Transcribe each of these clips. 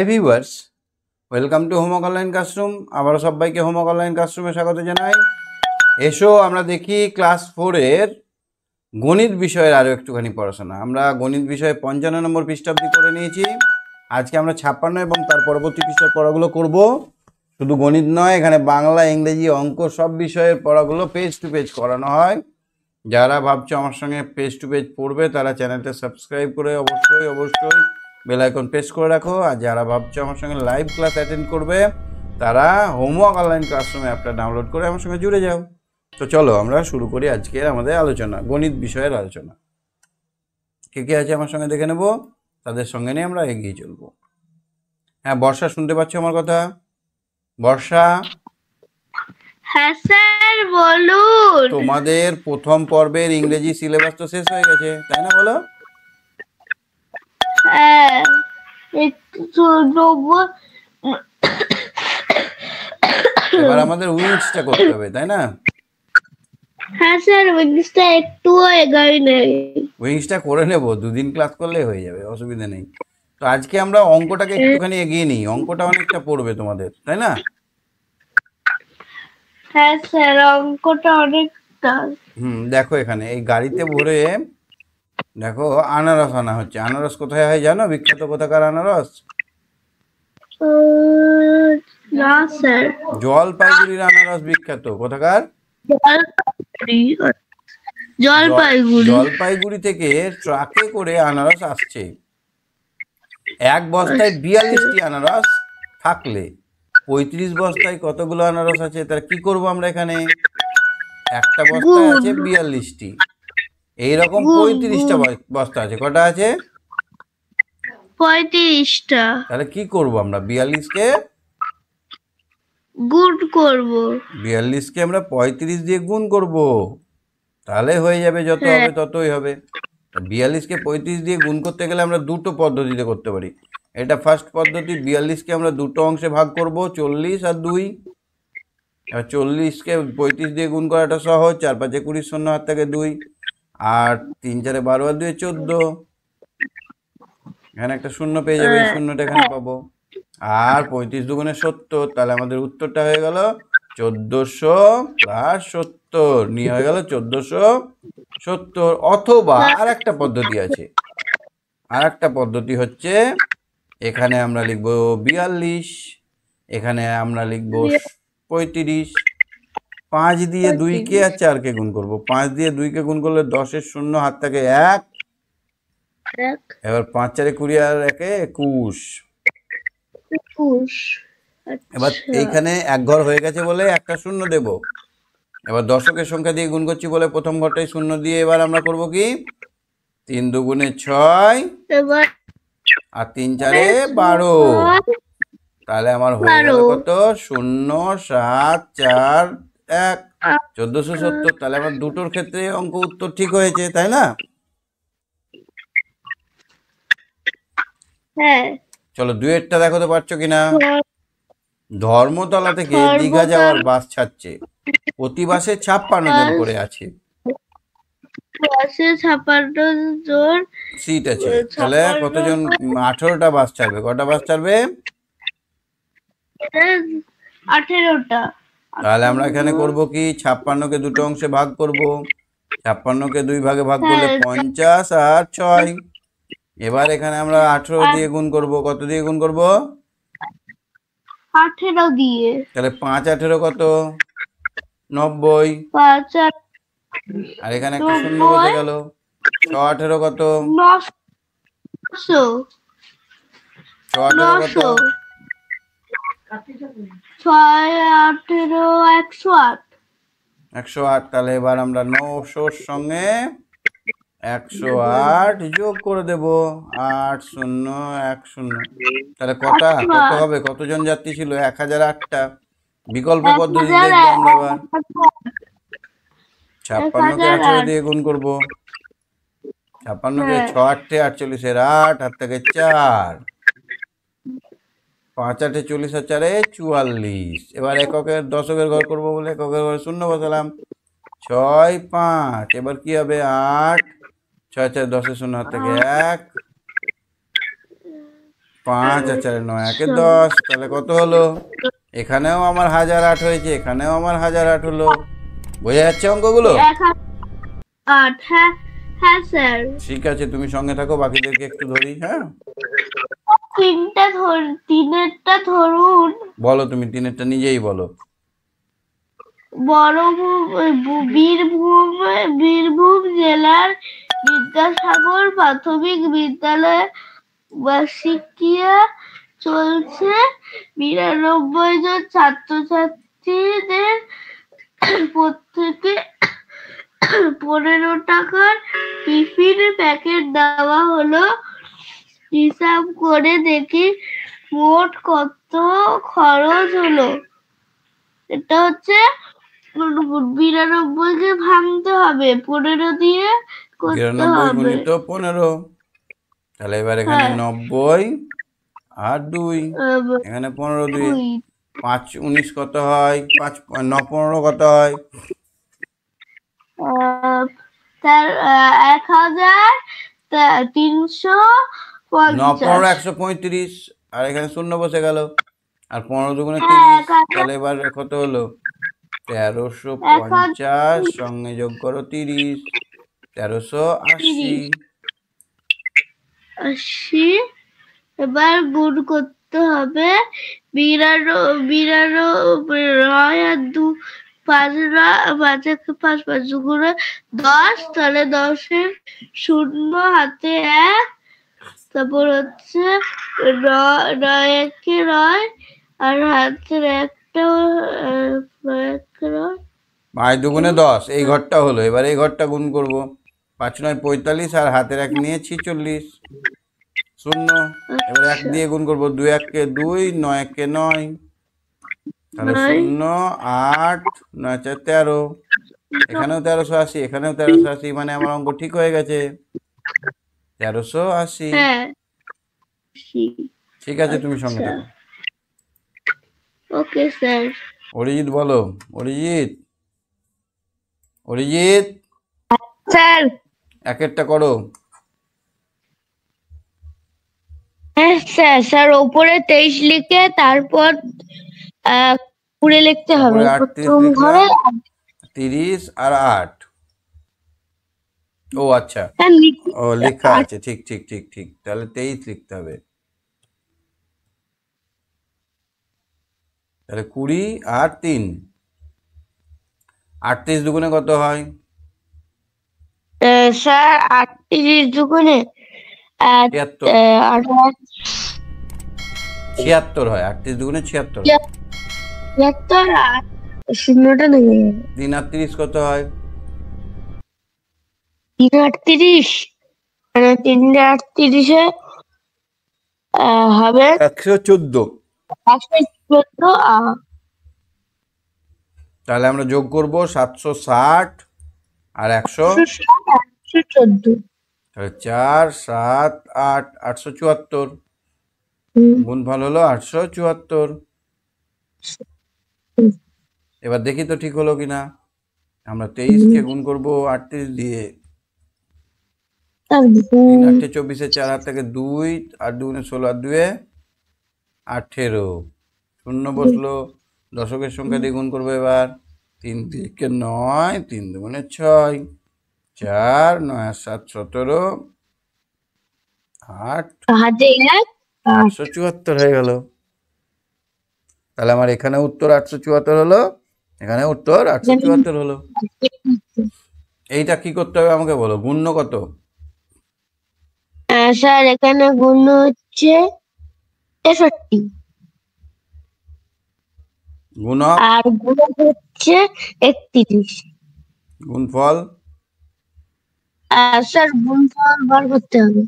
Hi viewers, welcome to homework online classroom. আবারও সবাইকে homework online ক্লাসরুমে স্বাগত জানাই। এসো আমরা দেখি ক্লাস 4-এর গণিত বিষয়ের আরও একটুখানি পড়াশোনা। আমরা গণিত বিষয়ে 55 নম্বর পৃষ্ঠাবধি করে নিয়েছি। আজকে আমরা 56 এবং তার পরবর্তী পৃষ্ঠার পড়াগুলো করব। শুধু গণিত নয়, এখানে বাংলা, ইংরেজি, অঙ্ক সব বিষয়ের পড়াগুলো পেজ টু পেজ করানো হয়। যারা ভাবছো আমার সঙ্গে পেজ টু পেজ পড়বে তারা চ্যানেলটা সাবস্ক্রাইব করে অবশ্যই বেল আইকন প্রেস করে রাখো। আর যারা ভাবছো আমার সঙ্গে লাইভ ক্লাস অ্যাটেন্ড করবে তারা হোমওয়ার্ক অনলাইন ক্লাসরুমে অ্যাপটা ডাউনলোড করে আমার সঙ্গে জুড়ে যাও। তো চলো আমরা শুরু করি আজকের আমাদের আলোচনা, গণিত বিষয়ের আলোচনা। কে কে আছে আমার সঙ্গে দেখে নেব, তাদের সঙ্গে নিয়ে আমরা এগিয়ে চলবো। হ্যাঁ, বর্ষা শুনতে পাচ্ছ আমার কথা? বর্ষা, হ্যাঁ স্যার বলুন। তোমাদের প্রথম পর্বের ইংরেজি সিলেবাস তো শেষ হয়ে গেছে, তাই না? বলো। হ্যাঁ, একটু এবার আমাদের উইংসটা করতে হবে, তাই না? হ্যাঁ স্যার, উইংসটা একটু এগোই নেই। উইংসটা করে নেব, দুদিন ক্লাস করলে হয়ে যাবে, অসুবিধা নেই। তো আজকে আমরা অঙ্কটাকে একটুখানি এগিয়ে নিই। অঙ্কটা অনেকটা পড়বে তোমাদের, তাই না? হ্যাঁ স্যার, অঙ্কটা অনেকটা। দেখো এখানে এই গাড়িতে ভরে দেখো আনারস আনা হচ্ছে। আনারস কোথায় হয় জানো? বিখ্যাত কোথাকার আনারস? না স্যার, জলপাইগুড়ির আনারস বিখ্যাত। কোথাকার? জলপাইগুড়ি থেকে ট্রাকে করে আনারস আসছে। এক বস্তায় 42টি আনারস থাকলে 35 বস্তায় কতগুলো আনারস আছে? তার কি করব আমরা এখানে? একটা বস্তায় আছে 42টি, এইরকম 35টা বস্তা আছে। কটা আছে? 35টা। তাহলে কি করব আমরা? 42কে গুড করব। 42কে আমরা 35 দিয়ে গুণ করব, তাহলে হয়ে যাবে। যত হবে ততই হবে। 42কে 35 দিয়ে গুণ করতে গেলে আমরা দুটো পদ্ধতিতে করতে পারি। এটা ফার্স্ট পদ্ধতি। 42কে আমরা দুটো অংশে ভাগ করব, 40 আর 2। এবার 40কে 35 দিয়ে গুণ করাটা সহজ। 4 5 20, 0 হাত থেকে 2, আর 3 4 12 আর 2 14। এখানে একটা শূন্য পেয়ে যাবে, এই শূন্যটা এখানে পাবো। আর 35 দুগুণে 70, তাহলে আমাদের উত্তরটা হয়ে গেল 1400 প্লাস 70, নিয়ে হয়ে গেল 1470। অথবা আর একটা পদ্ধতি আছে। আর একটা পদ্ধতি হচ্ছে, এখানে আমরা লিখব 42, এখানে আমরা লিখব 35। 5 দিয়ে 2কে আর 4কে গুণ করব। 5 দিয়ে 2কে গুণ করলে 10-এর 0 হাত থেকে 1। এবার 5 4 20 আর 1 21। এবার এইখানে এক ঘর হয়ে গেছে বলে একটা শূন্য দেব। এবার দশকের সংখ্যা দিয়ে গুণ করছি বলে প্রথম ঘরটাই শূন্য দিয়ে এবার আমরা করব কি? 3 দুগুণে 6 আর 3 4 12। তাহলে আমার হয়ে গেল কত? 0 7 4 1, 1470। তাহলে আমার দুটোর ক্ষেত্রে অঙ্ক উত্তর ঠিক হয়েছে, তাই না? হ্যাঁ, চলো দুয়েরটা দেখাতে পারছো কিনা। ধর্মতলা থেকে দীঘা যাওয়ার বাস ছাড়ছে। প্রতি বাসে 56 জন করে আছে। বাসে 56 জন সিট আছে। তাহলে কতজন? 18টা বাস ছাড়বে। কটা বাস ছাড়বে? 18টা। তাহলে আমরা এখানে করব কি? 56কে দুটো অংশে ভাগ করব। 56কে 2 ভাগে ভাগ করলে 50 আর 6। এবার এখানে আমরা 18 দিয়ে গুণ করব। কত দিয়ে গুণ করব? 18 দিয়ে। তাহলে 5 18 কত? 90। 5 আর এখানে একটা শূন্য বসে গেল। 6 18 কত? 900। 6 18 কত? 6 18 108। 108। তাহলে এবার আমরা 900-র সঙ্গে 108 যোগ করে দেব। 8 0 1 0। তাহলে কত হবে? কতজন যাত্রী ছিল? 1008টা। বিকল্প পদ্ধতি দেখবো আমরা এবার। 56কে 18 দিয়ে গুণ করব। 56কে 6 8 48 এর 8 হাত থেকে 4, 5 8 40 আর 4 44। এবার এককের দশকের ঘর করব বলে এককের ঘরে শূন্য বসালাম। 6 5। এবার কি হবে? 8 6 4 10 0 হাত থেকে 1, 5 আর 4 9 একে 10, তাহলে কত হলো? এখানেও আমার 1008 হয়েছে, এখানেও আমার 1008 হলো। বোঝা যাচ্ছে অঙ্কগুলো? 1008। হ্যাঁ হ্যাঁ স্যার। ঠিক আছে, তুমি সঙ্গে থাকো, বাকিদেরকে একটু ধরি। হ্যাঁ, তিনেরটা ধরুন। বলো, তুমি তিনেরটা নিজেই বলো। বীরভূম জেলার বিদ্যাসাগর প্রাথমিক বিদ্যালয়ে বার্ষিকীয়া চলছে। 92 জন ছাত্রছাত্রীদের প্রত্যেকে 15 টাকার টিফিন প্যাকেট দেওয়া হলো। হিসাব করে দেখি মোট কত খরচ হলো। এটা হচ্ছে 92 কে ভাঙতে হবে 15 দিয়ে করতে 92 হবে। গুণিত 15, তাহলে এবার এখানে 90 আর 2, এখানে 15 2, 5 19 কত হয়? 5 9 15 কত হয়? তার 1350। 9 15 135, আর এখানে শূন্য বসে গেল, আর 15 দুগুণে 30, তাহলে এবার কত হলো? 1350 সঙ্গে যোগ করো 30, 1380। এবার গুণ করতে হবে। 92 আর 5 5 দুগুণে 10, তাহলে 10-এর শূন্য হাতে 1, তারপর হচ্ছে 9 একে 9, আর হাতের একটা 5 দুগুণে 10, এই ঘরটা হলো। এবার এই ঘরটা গুণ করব। 5 9 45, আর হাতের 1 নিয়ে 46, শূন্য। এবার 1 দিয়ে গুণ করবো। 2 1 কে 2, 9 1 কে 9, তাহলে 0 8 9 4 13, এখানেও 1380, এখানেও 1380, মানে আমার অঙ্ক ঠিক হয়ে গেছে, 1380। ঠিক আছে, তুমি সঙ্গে থাকো। Okay sir. অরিজিৎ বলো। অরিজিৎ স্যার। একেরটা করো। হ্যাঁ স্যার। স্যার ওপরে 23 লিখে তারপর 20 লিখতে হবে। উপরে 38 লিখলাম, 30 আর 8। ও আচ্ছা, ও লেখা আছে, ঠিক ঠিক ঠিক ঠিক, তাহলে 23 লিখতে হবে। তাহলে 20 আর 3, 38 দুগুণে কত হয়? স্যার 38 দুগুণে 76 হয়। 38 দুগুণে 76 হয়। 76 আর শূন্যটা নেমে যাবে। 3 আর 30 কত হয়? 3 38, মানে 3 38-এ হবে 114। 114। তাহলে আমরা যোগ করব 760 আর 114, তাহলে 4 7 8 874, গুণফল হলো 874। এবার দেখি তো ঠিক হলো কিনা। আমরা 23-কে গুণ করব 38 দিয়ে। 3 8 24, 4 হাত থেকে 2, আর 2 16, আর 2 18, শূন্য বসলো। দশকের সংখ্যা দিয়ে গুণ করবো এবার। 3 3 9, 3 দুগুণে 6, 4 9 আর 7 17, 8 874 হয়ে গেল। তাহলে আমার এখানে উত্তর 874 হলো, এখানে উত্তর 874 হলো। এইটা কি করতে হবে আমাকে বলো, গুণ্য কত? স্যার এখানে গুণ হচ্ছে 63, গুণক আর গুণক হচ্ছে 31। গুণফল স্যার গুণফল বার করতে হবে।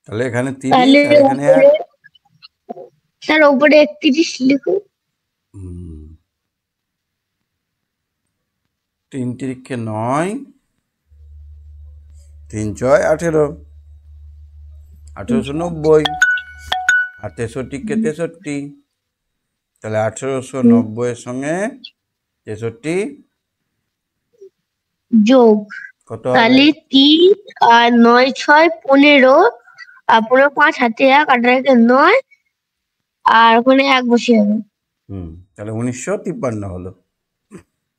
তাহলে এখানে 30 আর এখানে 1। স্যার উপরে 31 লিখুন। 3 3 9, 3 6 18, 1890, আর 63-কে 63, তাহলে 1890 এর সঙ্গে 63 যোগ, কত তাহলে হবে? 3 আর 9 6 15, আর 15 5 হাতে 1 8 একে 9 আর ওখানে 1 বসিয়ে হবে। তাহলে 1953 হলো।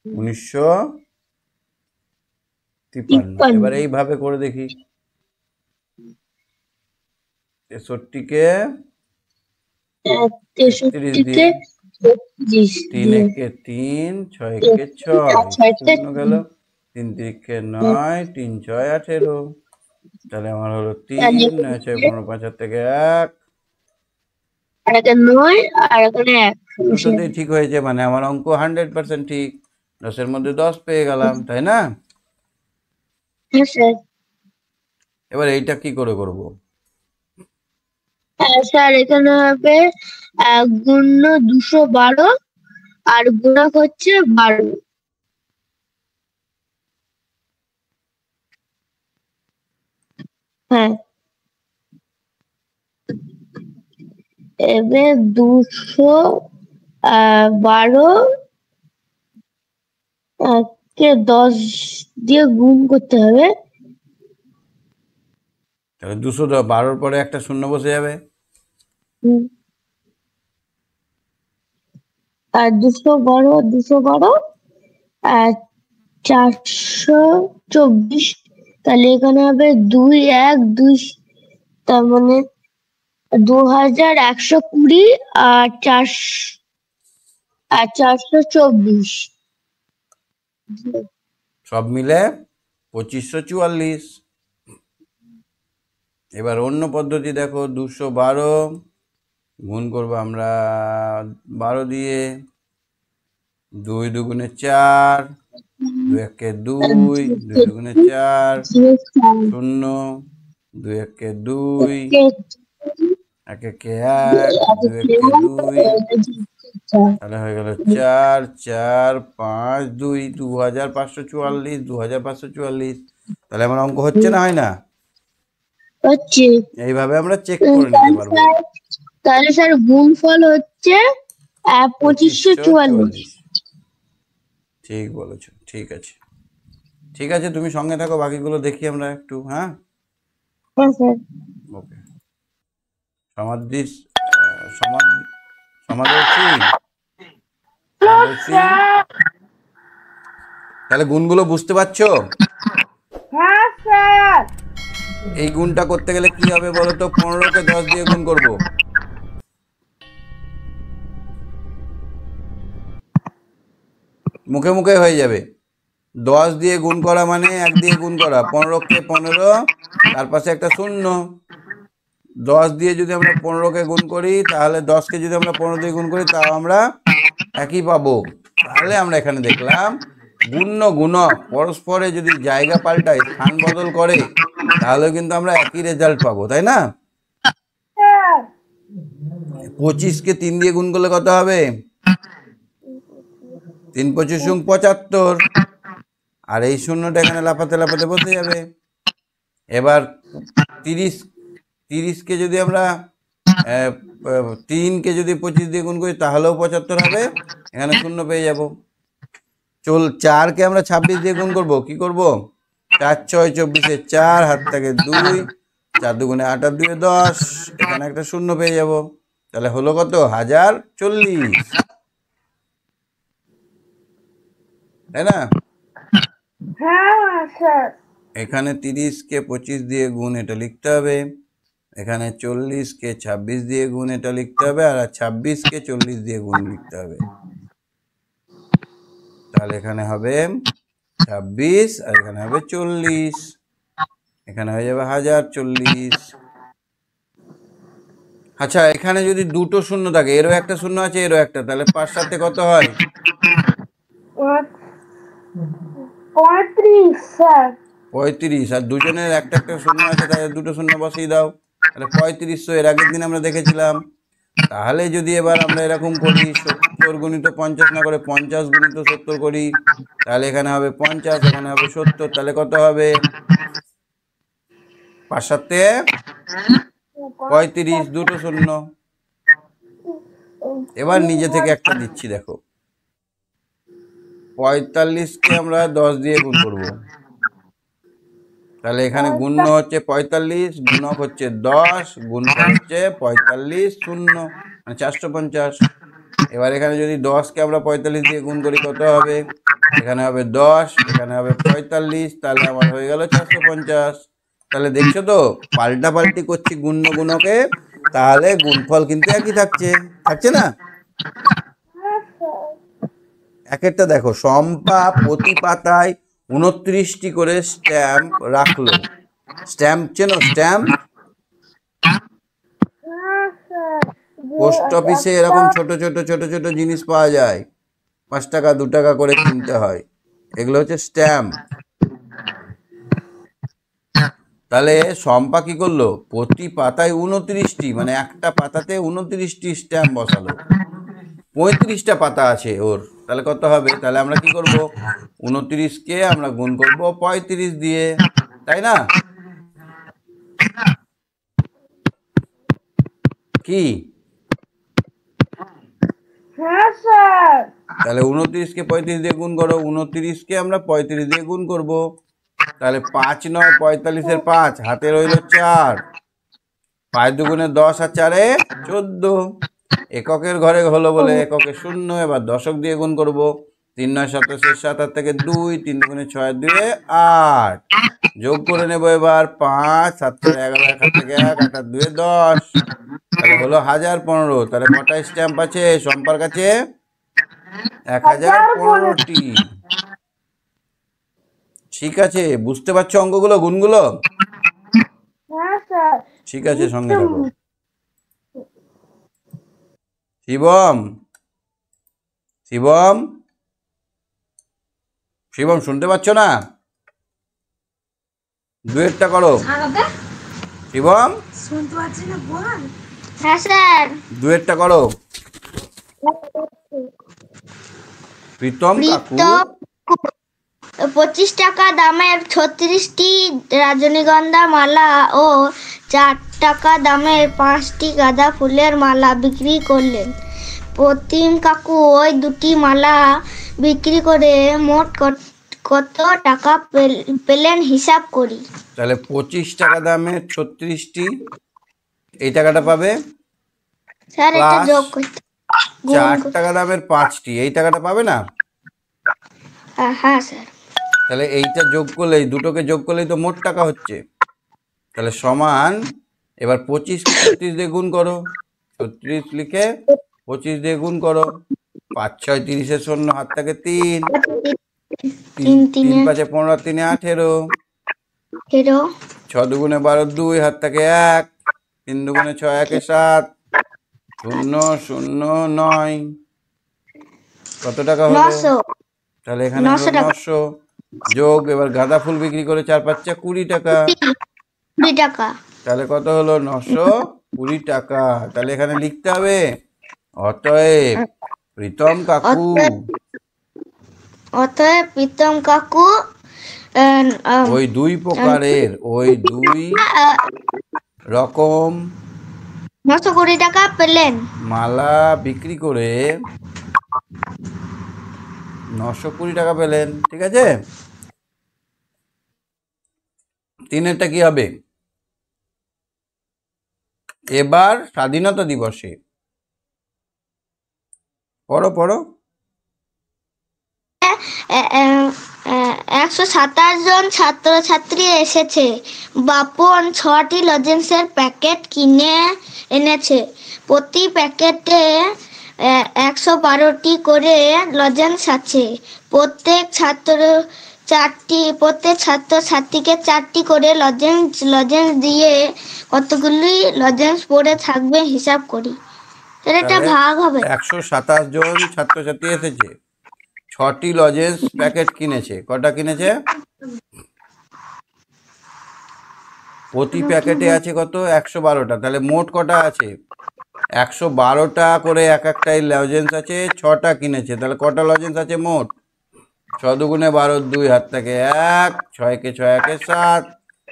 1953। এবার 53 এইভাবে করে দেখি। 63-কে 33 দিয়ে, 3 দিয়ে একে 3, 6 একে 6, 0 গেল, 3 3-কে 9, 3 6 18। তাহলে আমার হলো 3 9 6 15 5 হাত থেকে 1, আর একে 9 আর এখানে 1 দুটোতেই ঠিক হয়েছে, মানে আমার অঙ্ক 100% ঠিক। 10-এর মধ্যে 10 পেয়ে গেলাম, তাই না? হ্যাঁ স্যার। এবার এইটা কি করে করব? হ্যাঁ স্যার, এখানে হবে গুণ্য 212 আর গুণক হচ্ছে 12। হ্যাঁ, এবার 212 কে 10 দিয়ে গুণ করতে হবে। তাহলে 212-র পরে একটা শূন্য বসে যাবে। আর 212 আর 424, তাহলে এখানে হবে 2 1 2, তার মানে 2120 আর 424। সব মিলে 2544। এবার অন্য পদ্ধতি দেখো, 212 গুণ করবো আমরা 12 দিয়ে, 2 2 4, 2 1-কে 2, 2 2 4, 0, 2 1-কে 2, 1 1-কে 1, 2 1-কে 2, তাহলে হয়ে গেল 4 4 5 2, 2544, 2544। তাহলে আমার অঙ্ক হচ্ছে না, হয় না? হচ্ছে। এইভাবে আমরা চেক করে নিতে পারবো। তাহলে স্যার গুণফল হচ্ছে 2544। ঠিক বলেছো, ঠিক আছে, ঠিক আছে, তুমি সঙ্গে থাকো, বাকিগুলো দেখি আমরা একটু। হ্যাঁ, হ্যাঁ স্যার। ওকে। সমাদর্শী, তাহলে গুণগুলো বুঝতে পারছো? হ্যাঁ স্যার। এই গুণটা করতে গেলে কি হবে বলো তো? 15-কে 10 দিয়ে গুণ করব। মুখে মুখে হয়ে যাবে। 10 দিয়ে গুণ করা মানে 1 দিয়ে গুণ করা। 15-কে 15, তার পাশে একটা শূন্য। 10 দিয়ে যদি আমরা 15-কে গুণ করি, তাহলে 10-কে যদি আমরা 15 দিয়ে গুণ করি, তাও আমরা একই পাবো। তাহলে আমরা এখানে দেখলাম গুণ্য গুণক পরস্পরে যদি জায়গা পাল্টায়, স্থান বদল করে, তাহলে কিন্তু আমরা একই রেজাল্ট পাবো, তাই না? 25-কে 3 দিয়ে গুণ করলে কত হবে? 3 25 75। আর এই শূন্যটা এখানে লাফাতে লাফাতে বসে যাবে। এবার 30-কে যদি আমরা 3-কে যদি 25 দিয়ে গুণ করি, তাহলেও 75 হবে। এখানে শূন্য পেয়ে যাব। 4-কে আমরা 26 দিয়ে গুণ করব। কি করব? 4 6 24, 4 হাত থেকে 2, 4 2 8 আর 2 10, এখানে একটা শূন্য পেয়ে যাব। তাহলে হলো কত? 1040, তাই না? হ্যাঁ স্যার। এখানে 30-কে 25 দিয়ে গুণ, এটা লিখতে হবে। এখানে 40-কে 26 দিয়ে গুণ, এটা লিখতে হবে। আর 26-কে 40 দিয়ে গুণ লিখতে হবে। তাহলে এখানে হবে 26 আর এখানে হবে 40, এখানে হয়ে যাবে 1040। আচ্ছা, এখানে যদি দুটো শূন্য থাকে, এরও একটা শূন্য আছে, এরও একটা, তাহলে 5 সাথে কত হয়? 35 স্যার। 35। আর দুজনের একটা একটা শূন্য আছে, তাহলে দুটো শূন্য বসিয়ে দাও। তাহলে 3500 এর আগের দিন আমরা দেখেছিলাম। তাহলে যদি এবার আমরা এরকম করি, 70 গুণিত 50 না করে 50 গুণিত 70 করি, তাহলে এখানে হবে 50, এখানে হবে 70। তাহলে কত হবে? 5 সাথে 35, দুটো শূন্য। এবার নিজে থেকে একটা দিচ্ছি, দেখো। 45-কে আমরা 10 দিয়ে গুণ করব। তাহলে এখানে গুণ্য হচ্ছে 45, গুণক হচ্ছে 10, গুণফল হচ্ছে 45 শূন্য, মানে 450। এবার এখানে যদি 10কে আমরা 45 দিয়ে গুণ করি কত হবে? এখানে হবে 10, এখানে হবে 45, তাহলে আমার হয়ে গেল 450। তাহলে দেখছো তো, পাল্টাপাল্টি করছি গুণ্য গুণকে, তাহলে গুণফল কিন্তু একই থাকছে, থাকছে না? এক একটা দেখো, শম্পা প্রতি পাতায় 29টি করে স্ট্যাম্প রাখলো। স্ট্যাম্প চেনো? স্ট্যাম্প পোস্ট অফিসে এরকম ছোট ছোট ছোট ছোট জিনিস পাওয়া যায়, 5 টাকা 2 টাকা করে কিনতে হয়, এগুলো হচ্ছে স্ট্যাম্প। তাহলে শম্পা কি করলো? প্রতি পাতায় 29টি, মানে একটা পাতাতে 29টি স্ট্যাম্প বসালো। 35টা পাতা আছে ওর, তাহলে কত হবে? তাহলে আমরা কি করব? 29কে আমরা গুণ করব 35 দিয়ে, তাই না? কি? হ্যাঁ স্যার। তাহলে 29কে 35 দিয়ে গুণ করো, 29কে আমরা 35 দিয়ে গুণ করব। তাহলে 5 9 45-এর 5, হাতে রইল 4, 5 দুগুণে 10 আর 4-এ 14। এককের ঘরে হলো বলে এককে 0, এবার দশক দিয়ে গুণ করব। 3 9 27, 7 8 থেকে 2, 3 দুগুণে 6 আর 2-এ 8। যোগ করে নেব এবার, 5 7 4 11, 1 থেকে 1, 8 আর 2-এ 10, তাহলে হলো 1015। তাহলে কটা স্ট্যাম্প আছে শম্পার কাছে? 1015টি। ঠিক আছে, বুঝতে পারছো অঙ্কগুলো, গুণগুলো? হ্যাঁ স্যার। ঠিক আছে, সঙ্গে থাকো। শিবম, শিবম, শিবম শুনতে পাচ্ছ না? দুয়েরটা করো। শিবম, শুনতে পাচ্ছি না, বল। হ্যাঁ স্যার। দুয়েরটা করো। প্রীতম কাকু 25 টাকা দামের 36টি রজনীগন্ধা মালা ও 4 টাকা দামের 5টি গাঁদা ফুলের মালা বিক্রি করলেন। প্রতিম কাকু ওই দুটি মালা বিক্রি করে মোট কত টাকা পেলেন হিসাব করি। তাহলে 25 টাকা দামের 36টি, এই টাকাটা পাবে। স্যার এটা যোগ করতে 4 টাকা দামের 5টি, এই টাকাটা পাবে না? হ্যাঁ স্যার। তাহলে এইটা যোগ করলেই, দুটোকে যোগ করলেই তো মোট টাকা হচ্ছে। তাহলে সমান, এবার 25কে 36 দিয়ে গুণ করো, 36 লিখে 25 দিয়ে গুণ করো। 5 6 30-এর 0, হাত থেকে 3, 3 5 15, 3 18, 6 দুগুণে 12 2, হাত থেকে 1, 3 দুগুণে 6 1 7, 0 0 9, কত টাকা হলো? তাহলে এখানে হলো 900। যোগ, এবার গাঁদা ফুল বিক্রি করে 4 5 20 টাকা, 20 টাকা। তাহলে কত হলো? 920 টাকা। তাহলে এখানে লিখতে হবে, অতএব প্রীতম কাকু, অতএব প্রীতম কাকু ওই দুই প্রকারের, ওই দুই রকম 920 টাকা পেলেন। মালা বিক্রি করে 920 টাকা পেলেন। ঠিক আছে, 3-এরটা কি হবে? এবার স্বাধীনতা দিবসে পড়ো পড়ো। 127 জন ছাত্রছাত্রী এসেছে। বাপন 6টি লজেন্সের প্যাকেট কিনে এনেছে। প্রতি প্যাকেটে 112টি করে লজেন্স আছে। প্রত্যেক ছাত্রছাত্রীকে 4টি করে লজেন্স দিয়ে কতগুলি লজেন্স পড়ে থাকবে হিসাব করি। এটা ভাগ হবে। 127 জন ছাত্রছাত্রী এসেছে, 6টি লজেন্স প্যাকেট কিনেছে। কটা কিনেছে? প্রতি প্যাকেটে আছে কত? 112টা। তাহলে মোট কটা আছে? 112টা করে একটাই লজেন্স আছে, 6টা কিনেছে। তাহলে কটা লজেন্স আছে মোট? 6 দুগুণে 12 2, হাত থেকে 1, 6 কে 6 1 7,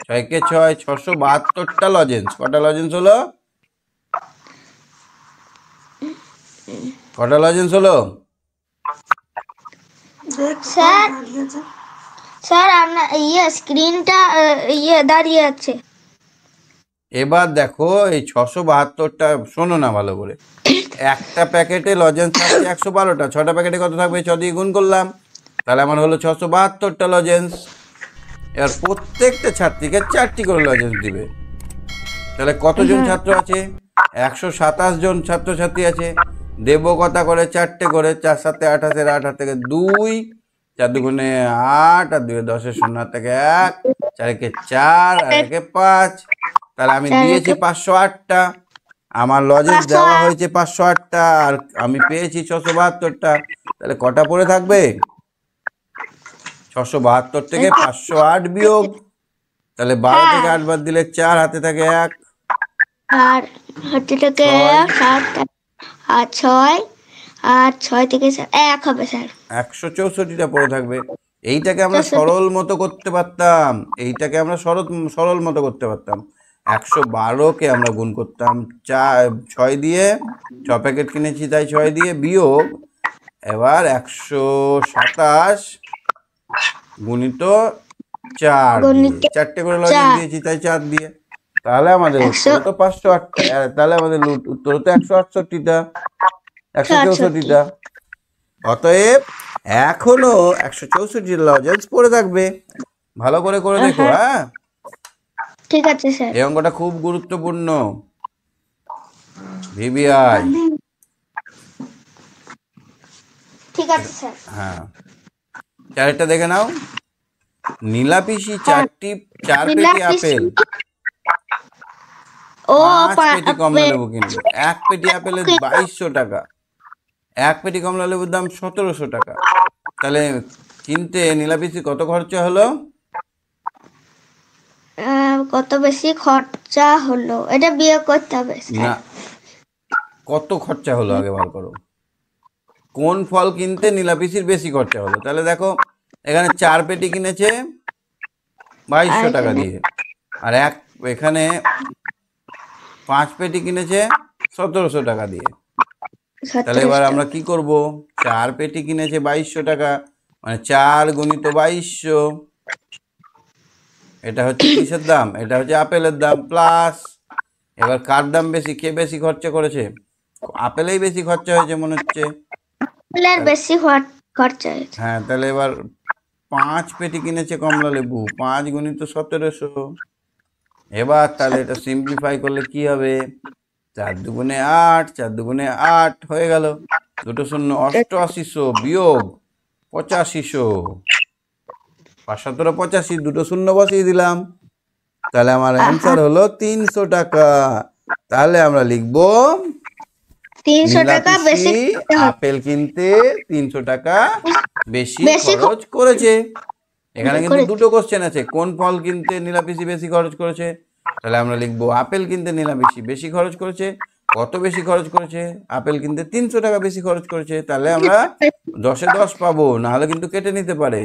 6 কে 6 672টা লজেন্স। কটা লজেন্স হলো? কটা লজেন্স হলো? স্যার স্যার আপনার স্ক্রিনটা দাঁড়িয়ে আছে। এবার দেখো এই 672টা, শোনো না ভালো করে। একটা প্যাকেটে লজেন্স থাকছে 112টা, 6টা প্যাকেটে কত থাকবে? 6 দিয়ে গুণ করলাম, তাহলে আমার হলো 672টা লজেন্স। এবার প্রত্যেকটা ছাত্রীকে 4টি করে লজেন্স দিবে। তাহলে কতজন ছাত্র আছে? 127 জন ছাত্রছাত্রী আছে। দেবো কত করে? 4টে করে। 4 7 28, 8 থেকে 2, 4 দুগুণে 8, আর 2 10 শূন্য থেকে 1, 4 একে 4, আর 1 5। তাহলে আমি দিয়েছি 508টা, আমার লজেন্স দেওয়া হয়েছে 508টা, আর আমি পেয়েছি 672টা। তাহলে কটা পড়ে থাকবে? 672 থেকে 508 বিয়োগ, তাহলে 12 থেকে 8 বাদ দিলে 4, হাতে থাকে 1, আর হচ্ছে থেকে 7 আর 6, আর 6 থেকে 1 হবে স্যার। 164টা পড়ে থাকবে। এইটাকে আমরা সরল মতো করতে পারতাম, এইটাকে আমরা সরল মতো করতে পারতাম। 112কে আমরা গুণ করতাম 6 দিয়ে, 6 প্যাকেট কিনেছি তাই 6 দিয়ে, বিয়োগ এবার 127 গুণিত 4 দিয়ে, 4টে করে লজেন্স দিয়েছি তাই 4 দিয়ে। তাহলে আমাদের উত্তর তো 508টা, তাহলে আমাদের উত্তর হতো 168টা, 164টা। অতএব এখনো 164 লজেন্স পড়ে থাকবে। ভালো করে করে দেখো। হ্যাঁ, ঠিক আছে স্যার। এই অঙ্কটা খুব গুরুত্বপূর্ণ। ভিভিআই। ঠিক আছে স্যার। হ্যাঁ, চারটা দেখে নাও। নীলাপিসি 4 পেটি আপেল, ও 5 পেটি কমলা লেবু কিনলো। 1 পেটি আপেলের 2200 টাকা, 1 পেটি কমলা লেবুর দাম 1700 টাকা। তাহলে কিনতে নীলাপিসি কত খরচা হলো? কত বেশি খরচা হলো এটা বিয়োগ করতে হবে না, কত খরচা হলো আগে বার করো। কোন ফল কিনতে নীলাপিসির বেশি খরচা হলো? তাহলে দেখো এখানে 4 পেটি কিনেছে 2200 টাকা দিয়ে, আর এখানে 5 পেটি কিনেছে 1700 টাকা দিয়ে। তাহলে এবার আমরা কি করব? 4 পেটি কিনেছে 2200 টাকা, মানে 4 গুণিত 2200, এটা হচ্ছে কিসের দাম? এটা হচ্ছে আপেলের দাম, প্লাস এবার কার দাম বেশি, কে বেশি খরচা করেছে? আপেলেই বেশি খরচা হয়েছে মনে হচ্ছে। বেশি খরচা হয়েছে। হ্যাঁ, তাহলে এবার 5 পেটি কিনেছে কমলা লেবু, 5 গুণিত 1700। এবার তাহলে এটা সিম্পলিফাই করলে কি হবে? 4 দুগুণে 8, 4 দুগুণে 8 হয়ে গেল। দুটো শূন্য 8800 বিয়োগ 8500, 5 17 85, দুটো শূন্য বসিয়ে দিলাম। তাহলে আমার অ্যান্সার হলো 300 টাকা। তাহলে আমরা লিখবো 300 টাকা বেশি আপেল কিনতে 300 টাকা বেশি খরচ করেছে। এখানে কিন্তু দুটো কোশ্চেন আছে, কোন ফল কিনতে নীলাপিসি বেশি খরচ করেছে? তাহলে আমরা লিখবো আপেল কিনতে নীলাপিসি বেশি খরচ করেছে। কত বেশি খরচ করেছে? আপেল কিনতে 300 টাকা বেশি খরচ করেছে। তাহলে আমরা 10-এ 10 পাবো, নাহলে কিন্তু কেটে নিতে পারে।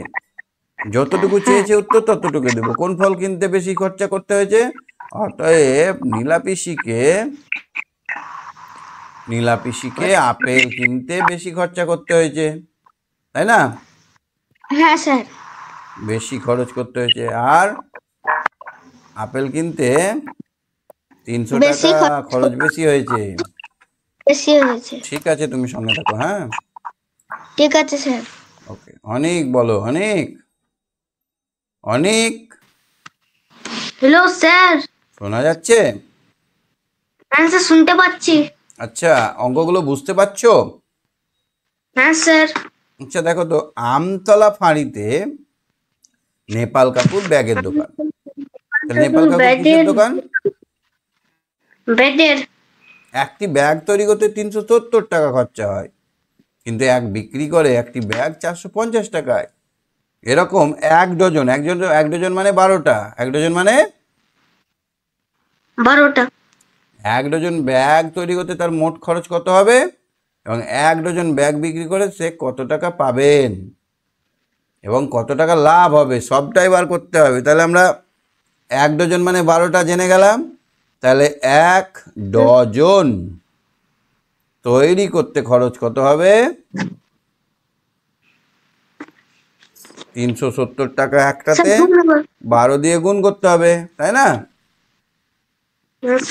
যতটুকু চেয়েছে উত্তর ততটুকু দেবো। কোন ফল কিনতে বেশি খরচা করতে হয়েছে? অতএব নীলাপিসিকে আপেল কিনতে বেশি খরচা করতে হয়েছে, তাই না? হ্যাঁ স্যার, বেশি খরচ করতে হয়েছে। আর আপেল কিনতে 300 টাকা খরচ বেশি হয়েছে। ঠিক আছে, তুমি সঙ্গে থাকো। হ্যাঁ, ঠিক আছে স্যার। ওকে। অনেক বলো, অনেক অনেক। হ্যালো স্যার, শোনা যাচ্ছে? হ্যাঁ স্যার, শুনতে পাচ্ছি। আচ্ছা, অঙ্কগুলো বুঝতে পারছো? হ্যাঁ স্যার। আচ্ছা দেখো তো, আমতলা ফাঁড়িতে নেপাল কাকুর ব্যাগের দোকান। নেপাল কাকুর কিসের দোকান? ব্যাগের। একটি ব্যাগ তৈরি করতে 370 টাকা খরচা হয়, কিন্তু বিক্রি করে একটি ব্যাগ 450 টাকায়। এরকম এক ডজন মানে 12টা, এক ডজন মানে 12টা। এক ডজন ব্যাগ তৈরি করতে তার মোট খরচ কত হবে, এবং এক ডজন ব্যাগ বিক্রি করে সে কত টাকা পাবেন এবং কত টাকা লাভ হবে, সবটাই বার করতে হবে। তাহলে আমরা এক ডজন মানে 12টা জেনে গেলাম। তাহলে এক ডজন তৈরি করতে খরচ কত হবে? 370 টাকা স্যার একটাতে, ধন্যবাদ। 12 দিয়ে গুণ করতে হবে, তাই না? হ্যাঁ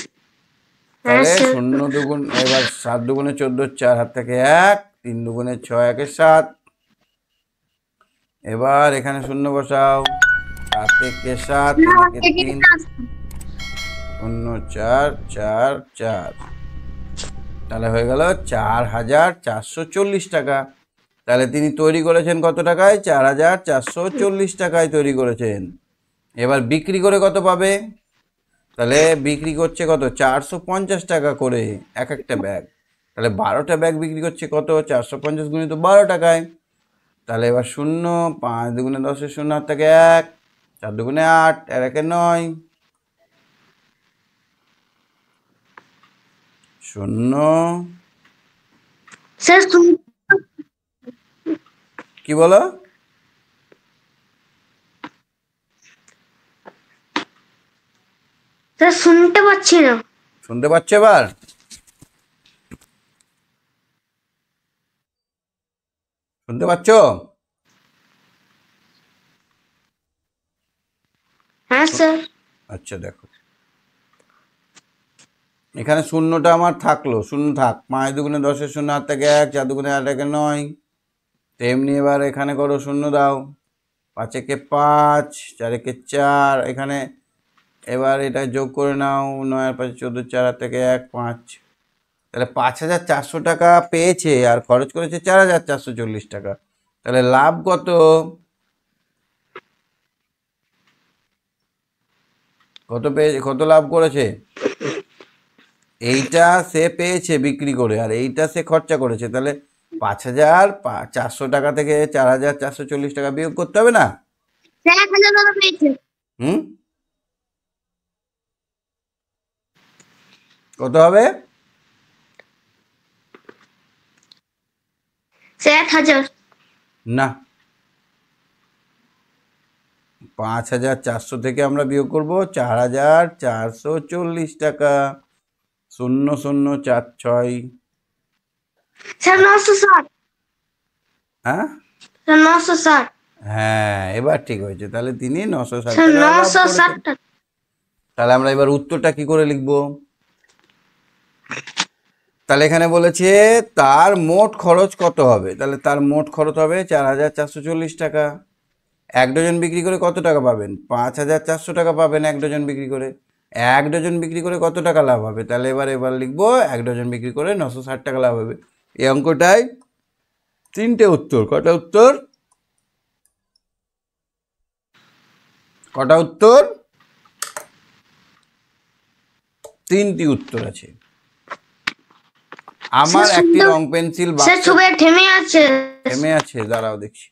তাহলে স্যার। 0 দুগুণ, এবার 7 দুগুণে 14, 4 হাত থেকে 1, 3 দুগুণে 6, 1 এ 7। এবার এখানে 0 বসাও, 7 থেকে 7, 3 একে 3, 0 4 4 4, তাহলে হয়ে গেল 4440 টাকা। তাহলে তিনি তৈরি করেছেন কত টাকায়? 4440 টাকায় তৈরি করেছেন। এবার বিক্রি করে কত পাবে? তাহলে বিক্রি করছে কত? 450 টাকা করে এক একটা ব্যাগ। তাহলে 12টা ব্যাগ বিক্রি করছে কত? 450 গুণিত 12 টাকায়। তাহলে এবার 0, 5 দুগুণে 10, 0 হাত থেকে 1, 4 দুগুণে 8, 1 9, 0। স্যার কি বলো? স্যার শুনতে পাচ্ছি না। শুনতে পাচ্ছ এবার? শুনতে পাচ্ছ? হ্যাঁ স্যার। আচ্ছা দেখো, এখানে শূন্যটা আমার থাকলো, 0 থাক। 5 দুগুণে 10, 0 হাত থেকে 1, 4 দুগুণে 8, 1 9। তেমনি এবার এখানে করো, 0 দাও। 5 একে 5, 4 একে 4, এখানে এবার এটা যোগ করে নাও, 9 আর 5 14, 4 হাত থেকে 1, 5। তাহলে 5400 টাকা পেয়েছে আর খরচ করেছে 4440 টাকা। তাহলে লাভ কত? কত লাভ করেছে? এইটা সে পেয়েছে বিক্রি করে, আর এইটা সে খরচা করেছে। তাহলে 5400 টাকা থেকে 4440 টাকা বিয়োগ করতে হবে না? স্যার 1000 টাকা পেয়েছে। হুম, কত হবে? স্যার 1000। না, 5400 থেকে আমরা বিয়োগ করব 4440 টাকা। 0046। স্যার 960। হ্যাঁ স্যার 960। হ্যাঁ, এবার ঠিক হয়েছে। তাহলে তিনি 960 স্যার টাকা লাভ 960 করেছেন। টাকা। তাহলে আমরা এবার উত্তরটা কি করে লিখব? তাহলে এখানে বলেছে তার মোট খরচ কত হবে। তাহলে তার মোট খরচ হবে 4440 টাকা। 1 ডজন বিক্রি করে কত টাকা পাবেন? 5400 টাকা পাবেন 1 ডজন বিক্রি করে। 1 ডজন বিক্রি করে কত টাকা লাভ হবে? তাহলে এবার লিখবো 1 ডজন বিক্রি করে 960 টাকা লাভ হবে। এই অঙ্কটাই 3টে উত্তর। কটা উত্তর? কটা উত্তর? 3টি উত্তর আছে। আমার একটি রং পেন্সিল স্যার ছবি থেমে আছে। থেমে আছে, দাঁড়াও দেখছি।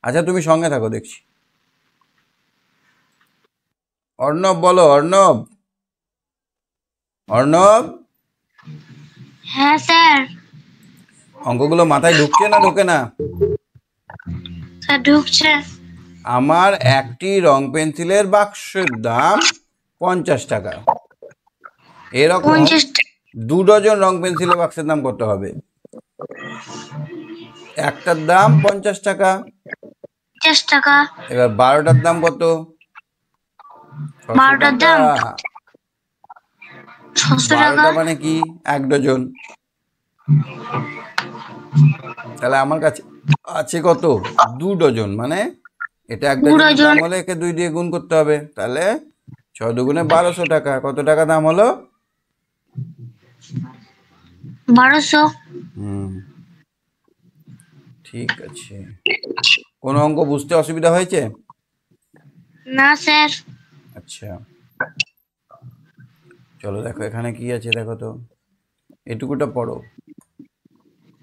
আচ্ছা তুমি সঙ্গে থাকো, দেখছি। অর্ণব বলো, অর্ণব। অর্ণব, হ্যাঁ স্যার। অঙ্কগুলো মাথায় ঢুকছে না ঢোকে না? স্যার ঢুকছে। আমার একটি রং পেন্সিলের বাক্সের দাম 50 টাকা। এরকম 2 ডজন রং পেন্সিলের বাক্সের দাম কত হবে? একটার দাম 50 টাকা। 50 টাকা। এবার 12টার দাম কত? 12টার দাম 600 টাকা। 12টা মানে কি? 1 ডজন। তাহলে আমার কাছে আছে কত? 2 ডজন। মানে এটা 1 ডজনের দাম হলে একে 2 দিয়ে গুণ করতে হবে। তাহলে 6 দুগুণে 1200 টাকা। কত টাকা দাম হলো? 1200। ঠিক আছে। কোন অঙ্ক বুঝতে অসুবিধা হয়েছে? না স্যার। আচ্ছা চলো দেখো এখানে কি আছে, দেখো তো, এটুকুটা পড়ো।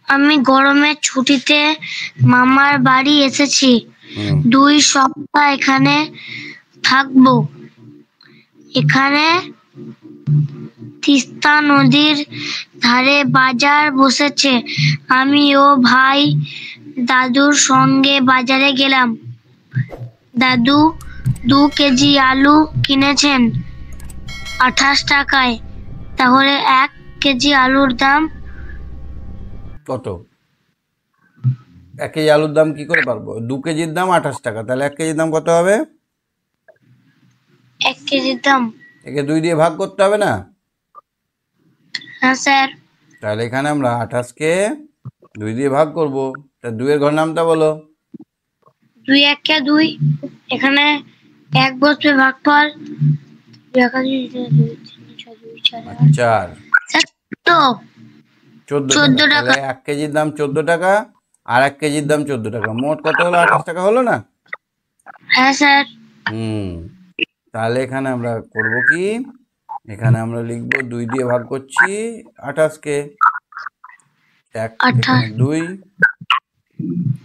আমি গরমের ছুটিতে মামার বাড়ি এসেছি। 2 সপ্তাহ এখানে থাকবো। এখানে তিস্তা নদীর ধারে বাজার বসেছে। আমি ও ভাই দাদুর সঙ্গে বাজারে গেলাম। দাদু 2 কেজি আলু কিনেছেন 28 টাকায়। তাহলে 1 কেজি আলুর দাম কত? 1 কেজি আলুর দাম কি করে পারবো? 2 কেজির দাম 28 টাকা, তাহলে 1 কেজির দাম কত হবে? 1 কেজির দাম, একে 2 দিয়ে ভাগ করতে হবে না? হ্যাঁ স্যার। তাহলে এখানে আমরা 28কে 2 দিয়ে ভাগ করব। তা 2 এর ঘর নামটা বলো। 2 1 2, এখানে 1 বসবে, ভাগফল 4 তো 14 টাকা। 14 তাহলে টাকা। 1 কেজির দাম 14 টাকা আর 1 কেজির দাম 14 টাকা, মোট কত হলো? 28 টাকা হলো না? হ্যাঁ স্যার। তাহলে এখানে আমরা করব কি, এখানে আমরা লিখব 2 দিয়ে ভাগ করছি 28কে, 1 এখানে 2,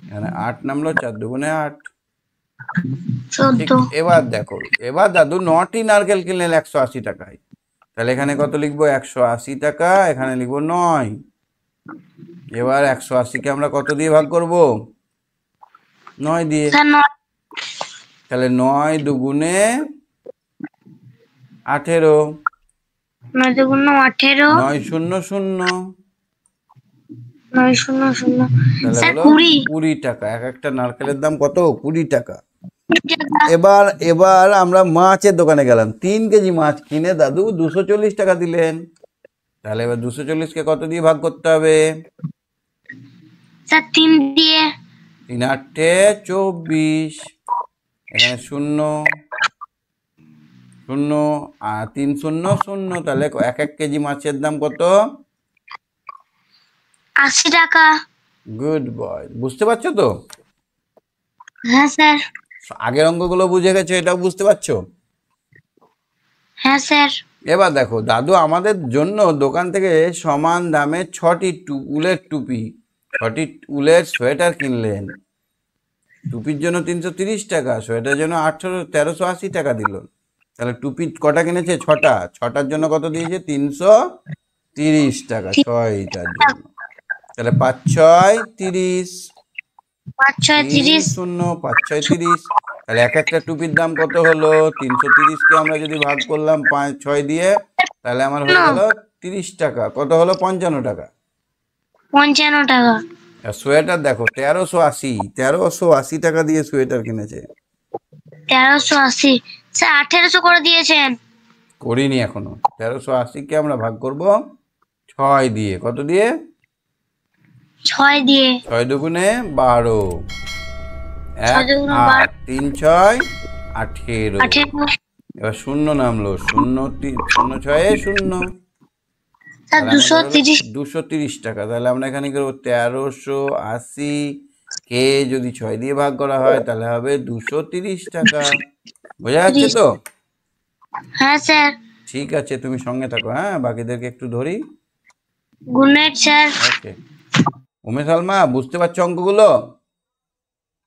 এখানে 8 নামলো, 4 দুগুণে 8। ঠিক, 14। এবার দেখো, এবার দাদু 9টি নারকেল কিনলেন 180 টাকায়, তাহলে এখানে কত লিখবো? 180 টাকা, এখানে লিখবো 9। এবার 180কে আমরা কত দিয়ে ভাগ করব? 9 দিয়ে। স্যার 9, তাহলে 9 দুগুণে 18, 9 দুগুণ 18, 9 শূন্য শূন্য, 9 0 0, তাহলে স্যার হলো 20 20 টাকা। এক একটা নারকেলের দাম কত? 20 টাকা। টাকা। এবার এবার আমরা মাছের দোকানে গেলাম, 3 কেজি মাছ কিনে দাদু 240 টাকা দিলেন, তাহলে এবার 240কে কত দিয়ে ভাগ করতে হবে? স্যার 3 দিয়ে। 3 8 24, এখানে 0 0 আর 3 0 0, তাহলে 1 কেজি মাছের দাম কত? 80 টাকা। গুড বয়, বুঝতে পারছো তো? হ্যাঁ স্যার। আগের অঙ্কগুলো বুঝে গেছো, এটাও বুঝতে পারছো? হ্যাঁ স্যার। এবার দেখো, দাদু আমাদের জন্য দোকান থেকে সমান দামে 6টি উলের টুপি, 6টি উলের সোয়েটার কিনলেন। টুপির জন্য 330 টাকা, সোয়েটারের জন্য 1380 টাকা দিল। তাহলে টুপি কটা কিনেছে? 6টা, 6টার জন্য কত দিয়েছে? 330 টাকা 6টার জন্য। তাহলে 5 6 30, 5 6 30, 0 5 6 30, তাহলে এক একটা টুপির দাম কত হলো? 330কে আমরা যদি ভাগ করলাম 5 6 দিয়ে, তাহলে আমার হয়ে গেল 30 টাকা। কত হলো? 55 টাকা। 55 টাকা। আর সোয়েটার দেখো 1380 টাকা দিয়ে সোয়েটার কিনেছে। 1380, স্যার 1800 করে দিয়েছেন। করিনি এখনো। 1380কে আমরা ভাগ করব 6 দিয়ে। কত দিয়ে? 6 দিয়ে। 6 দুগুণে 12, 6 1 দুগুণ 8 3 6 18। 18। এবার 0 নামলো, 0 0 6 0, স্যার 230। 230 টাকা। তাহলে আমরা এখানে করবো 1380 কে যদি 6 দিয়ে ভাগ করা হয় তাহলে হবে 230 টাকা। বোঝা যাচ্ছে তো? হ্যাঁ স্যার। ঠিক আছে, তুমি সঙ্গে থাকো। হ্যাঁ, বাকিদেরকে একটু ধরি। Good night sir. Okay. Umesh Alma, বুঝতে পারছো অঙ্কগুলো?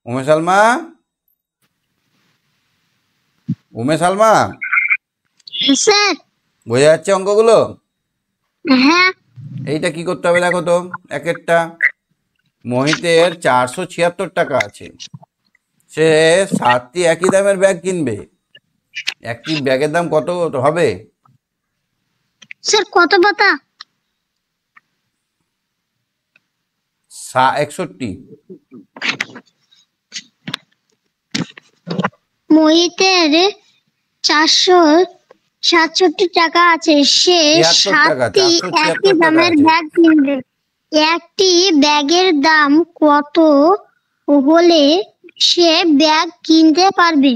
উমেশ আলমা, উমেশ আলমা, স্যার। বোঝা যাচ্ছে অঙ্কগুলো? হ্যাঁ। এইটা কি করতে হবে দেখো তো। এক একটা মোহিতের 476 টাকা আছে, সে 7টি একই দামের ব্যাগ কিনবে, একটি ব্যাগের দাম কত হবে? স্যার কত পাতা? 61। মোহিতের 467 টাকা আছে, সে 73 টাকা, 7টি 476 একই টাকা দামের আছে। ব্যাগ কিনবে। একটি ব্যাগের দাম কত হলে সে ব্যাগ কিনতে পারবে?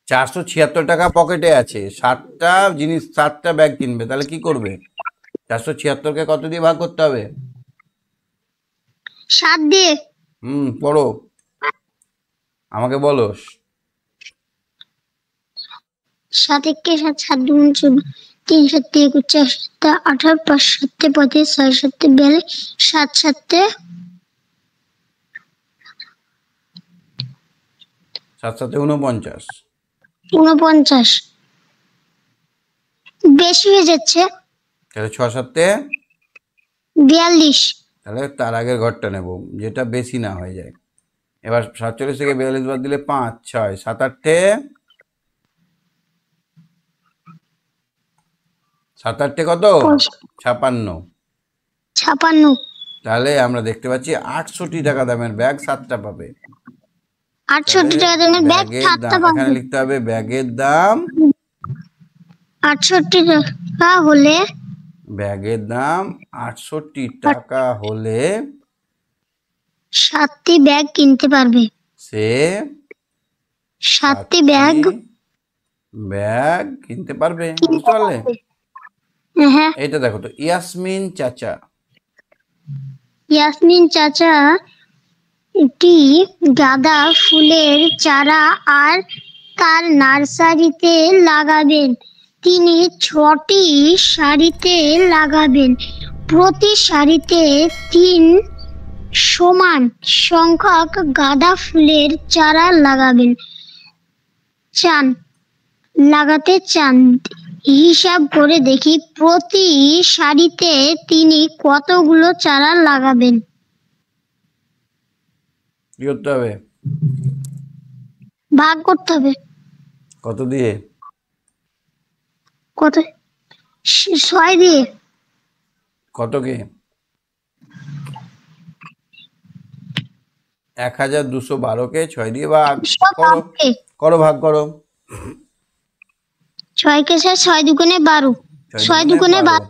476 টাকা পকেটে আছে, 7টা ব্যাগ কিনবে, তাহলে কি করবে? 476কে কত দিয়ে ভাগ করতে হবে? 7 দিয়ে। পড়ো, আমাকে বলো। 7 একে 7, 7 দুগুণ 14, 3 7 21, 4 7 18, 5 7 35, 6 7 42, 7 7 7 7 49। 49। বেশি হয়ে যাচ্ছে। তাহলে 6 7 42। তাহলে তার আগের ঘরটা নেব, যেটা বেশি না হয়ে যায়। এবার 47 থেকে 42 বাদ দিলে 5 6 7 8 7 8 কত? 56। 56। তাহলে আমরা দেখতে পাচ্ছি 68 টাকা দামের ব্যাগ 7টা পাবে। 68 টাকা দামের ব্যাগ ব্যাগের 7টা দাম পাবে। এখানে লিখতে হবে ব্যাগের দাম 68 টাকা হলে ব্যাগের দাম 68 টাকা হলে 7টি ব্যাগ কিনতে পারবে। সে 7টি ব্যাগ ব্যাগ কিনতে পারবে। বুঝতে পারলে? হ্যাঁ। এটা দেখো তো, ইয়াসমিন চাচা একটি গাঁদা ফুলের চারা আর তার নার্সারিতে লাগাবেন। তিনি 6টি সারিতে লাগাবেন। প্রতি সারিতে 3 সমান সংখ্যক গাঁদা ফুলের চারা লাগাতে চান। হিসাব করে দেখি প্রতি সারিতে তিনি কতগুলো চারা লাগাবেন। কি করতে হবে? ভাগ করতে হবে। কত দিয়ে? কত? 6 দিয়ে। কতকে? 1212কে 6 দিয়ে ভাগ করো। করো, ভাগ করো। 6 কে 6 দুগুণে 12। 6 দুগুণে 12।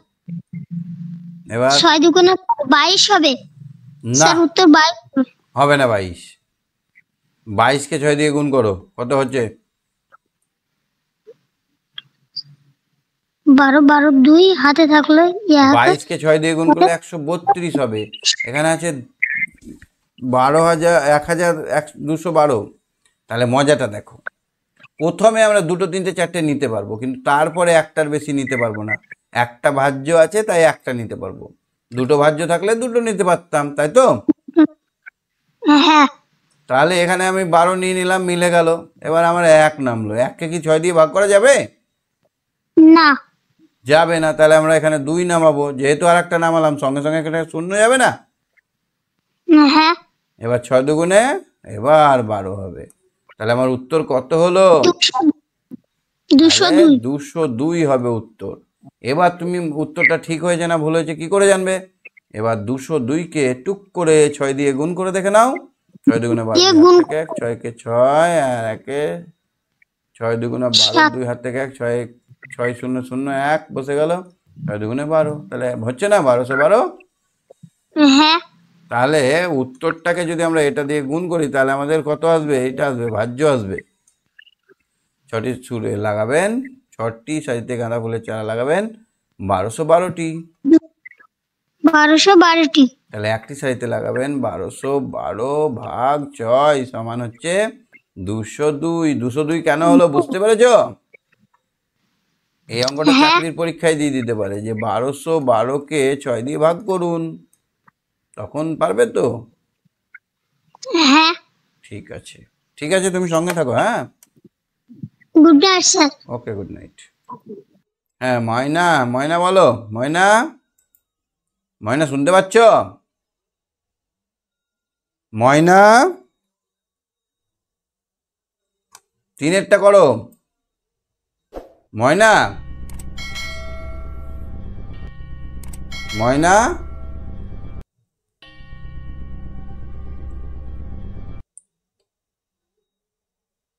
এবার 6 দুগুণে 22 হবে। না, স্যার উত্তর 22 হবে না। 22কে 6 দিয়ে গুণ করো, কত হচ্ছে? 12 12 2 হাতে থাকলে 22কে 6 দিয়ে গুণ করলে 132 হবে। এখানে আছে 121212। তাহলে মজাটা দেখো, প্রথমে আমরা 2, 3, 4টে নিতে পারবো, কিন্তু তারপরে একটার বেশি নিতে পারবো না। একটা ভাজ্য আছে, তাই একটা নিতে পারবো। 2টো ভাজ্য থাকলে 2টো নিতে পারতাম, তাই তো? হ্যাঁ। তাহলে এখানে আমি 12 নিয়ে নিলাম, মিলে গেল। এবার আমার 1 নামলো। 1কে কি 6 দিয়ে ভাগ করা যাবে? না, যাবে না। তাহলে আমরা এখানে 2 নামাবো। যেহেতু আর একটা নামালাম, সঙ্গে সঙ্গে এখানে 0 যাবে না। হ্যাঁ। এবার 6 দুগুণে এবার 12 হবে। তাহলে আমার উত্তর কত হলো? 202 হবে উত্তর। এবার তুমি উত্তরটা ঠিক হয়েছে না ভুল হয়েছে কি করে জানবে? এবার 202কে টুক করে 6 দিয়ে গুণ করে দেখে নাও। 6 দুগুণে 12, 2 হাত থেকে 1, 6কে 6 আর 1-এ 6 দুগুণে 12, 2 হাত থেকে 1, 6 6 0 0 1 বসে গেল। 6 দুগুণে 12, তাহলে হচ্ছে না 1212? হ্যাঁ। তাহলে উত্তরটাকে যদি আমরা এটা দিয়ে গুণ করি, তাহলে আমাদের কত আসবে? এটা আসবে, ভাজ্য আসবে। 6টি সুরে লাগাবেন, 6টি সারিতে গাঁদা ফুলের চারা লাগাবেন, 1212টি। 1212টি। তাহলে একটি সারিতে লাগাবেন 1212 ভাগ 6 সমান হচ্ছে 202। 202 কেন হলো বুঝতে পেরেছো? এই অঙ্কটা চাকরির পরীক্ষায় দিয়ে দিতে পারে যে 1212কে 6 দিয়ে ভাগ করুন, তখন পারবে তো? হ্যাঁ। ঠিক আছে, ঠিক আছে, তুমি সঙ্গে থাকো। হ্যাঁ, গুড নাইট স্যার। ওকে, গুড নাইট। হ্যাঁ, ময়না, ময়না বলো। ময়না, ময়না শুনতে পাচ্ছ? ময়না, 3-এরটা করো। ময়না, ময়না,